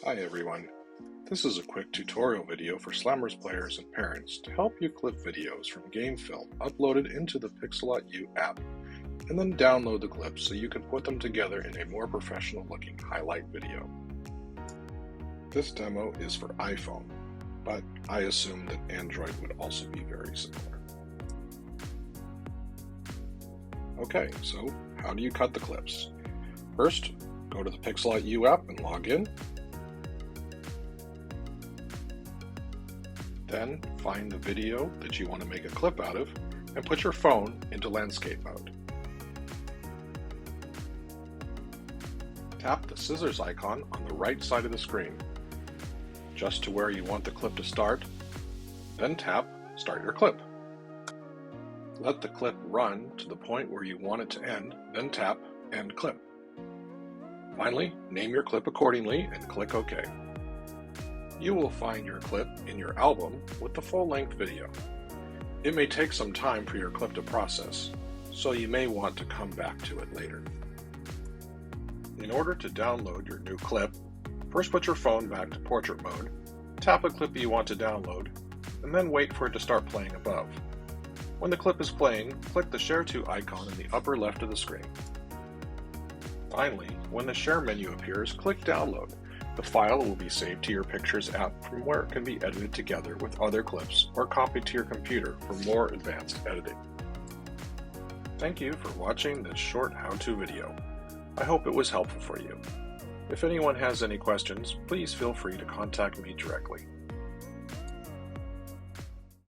Hi everyone, this is a quick tutorial video for Slammers players and parents to help you clip videos from game film uploaded into the Pixellot You app, and then download the clips so you can put them together in a more professional looking highlight video. This demo is for iPhone, but I assume that Android would also be very similar. Okay, so how do you cut the clips? First, go to the Pixellot You app and log in. Then find the video that you want to make a clip out of and put your phone into landscape mode. Tap the scissors icon on the right side of the screen, just to where you want the clip to start, then tap Start Your Clip. Let the clip run to the point where you want it to end, then tap End Clip. Finally, name your clip accordingly and click OK. You will find your clip in your album with the full-length video. It may take some time for your clip to process, so you may want to come back to it later. In order to download your new clip, first put your phone back to portrait mode, tap a clip you want to download, and then wait for it to start playing above. When the clip is playing, click the Share To icon in the upper left of the screen. Finally, when the Share menu appears, click Download. The file will be saved to your Pictures app from where it can be edited together with other clips or copied to your computer for more advanced editing. Thank you for watching this short how-to video. I hope it was helpful for you. If anyone has any questions, please feel free to contact me directly.